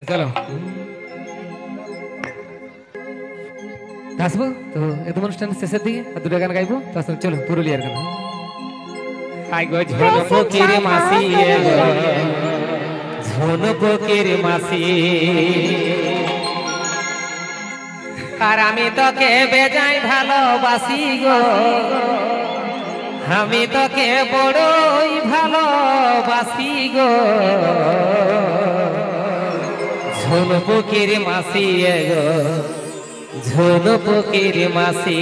চলো আসবো তো একদম অনুষ্ঠানের শেষের দিকে আর দুটো গান গাইবো তার সঙ্গে চলো পুরুলিয়ার গান আই গো ঝোন ফকির মাসি ঝোন ফকির মাসি আর আমি তোকে বেজাই ভালোবাসি গো আমি তোকে বড়ই ভালোবাসি গো ঝোন ফকির মাসি গো ঝোন ফকির মাসি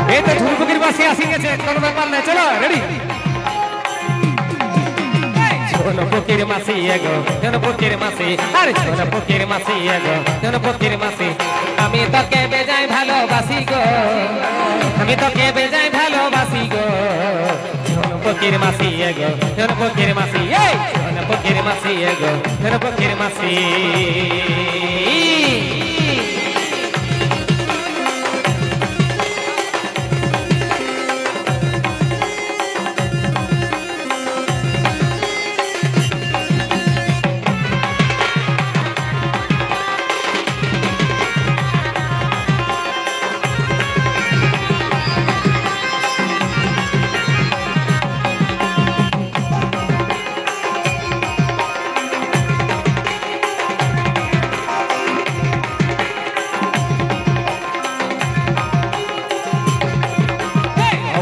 এই তো ঝুন ফকির মাসি আসি গেছে কোনো ব্যাপার নাই চলো রেডি ঝোন ফকির মাসি গো ঝোন ফকির মাসি আরে ঝোন ফকির মাসি গো ঝোন ফকির মাসি আমি তোকে বেজাই ভালোবাসি গো আমি তোকে বেজাই ভালোবাসি গো ঝোন ফকির মাসি গো ঝোন ফকির মাসি এই ঝোন ফকির মাসি গো ঝোন ফকির মাসি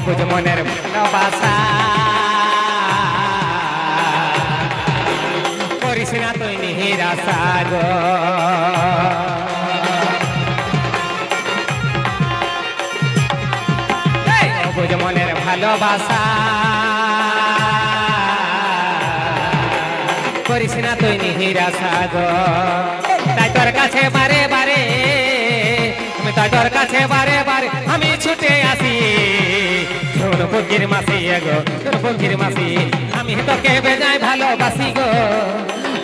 বুঝ মনের ভালোবাসা করিস না তুই নিরাশা গো বুঝ মনের ভালোবাসা করিস না তুই নিরাশা গো তাই তোর কাছে বারে বারে আমি তাই তোর কাছে বারে বারে আমি ছুটে আসি ঝোন ফকির মাসি গো ঝোন ফকির মাসি আমি তোকে বেজায় ভালোবাসি গো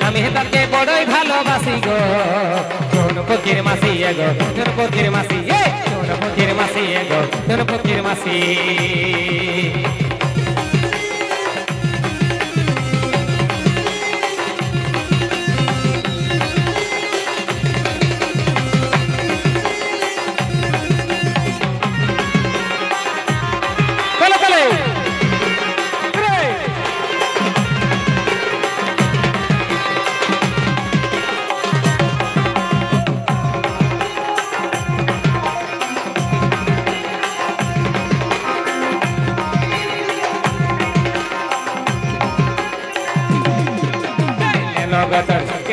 আমি তোকে বড়ই ভালোবাসি গো ঝোন ফকির মাসি গো ঝোন ফকির মাসি ঝোন ফকির মাসি গো ঝোন ফকির মাসি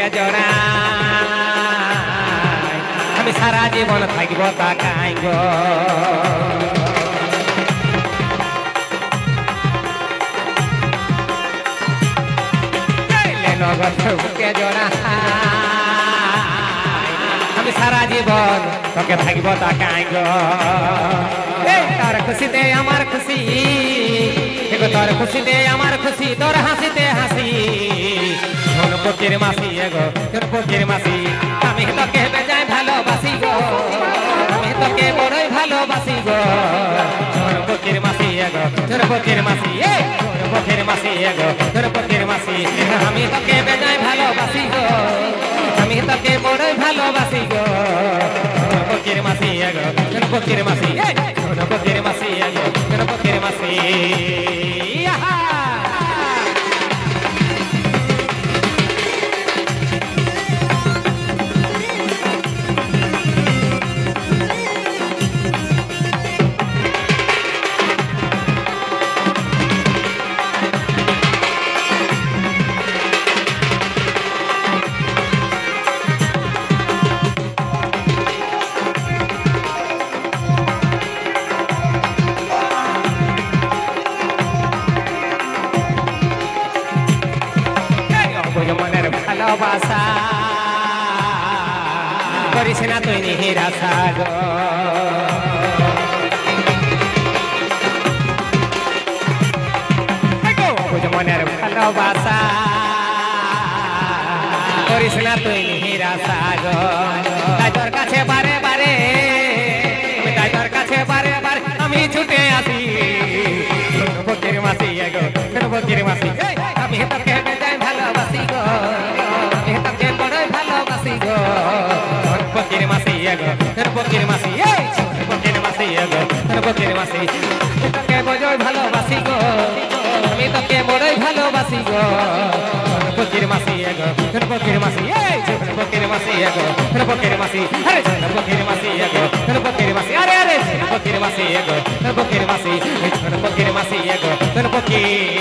জোড়া আমি সারা জীবন থাকব তাকাই গো জোড়া আমি সারা জীবন তোকে থাকব তাকাই গো তোর খুশিতে আমার খুশি তোর খুশিতে আমার খুশি তোর হাসিতে হাসি ঝোন ফকির মাসি গো ঝোন ফকির মাসি আমি তোকে বেজায় ভালোবাসি গো আমি তোকে বড়ই ভালোবাসি গো ঝোন ফকির মাসি গো ঝোন ফকির মাসি ঝোন ফকির মাসি গো ঝোন ফকির মাসি আমি তোকে বেজায় ভালোবাসি গো আমি তোকে বড়ই ভালোবাসি গো ঝোন ফকির মাসি গো ঝোন ফকির মাসি ঝোন ফকির মাসি গো ঝোন ফকির মাসি ভালোবাসা করিস না তুই নিরাশা গো মনের ভালোবাসা করিস না তুই নিরাশা গো তাই তোর কাছে বারে বারে তাই তোর কাছে বারে বারে আমি ছুটে আসি ফকির মাসি গো ফকির মাসি আমি তোকে বেজায় ভালোবাসি গো আমি তোকে বড়ই ভালোবাসি গো ফকির মাসি গো ফকির মাসি ফকির মাসি গো ফকির মাসি তোকে বড়ই ভালোবাসি গো আমি তোকে বড়ই ভালোবাসি গো ফকির মাসি গো ফকির মাসি ফকির মাসি গো ফকির মাসি আরে ফকির মাসি গো ফকির মাসি আরে আরে ফকির মাসি গো ফকির মাসি ফকির মাসি গো ফকির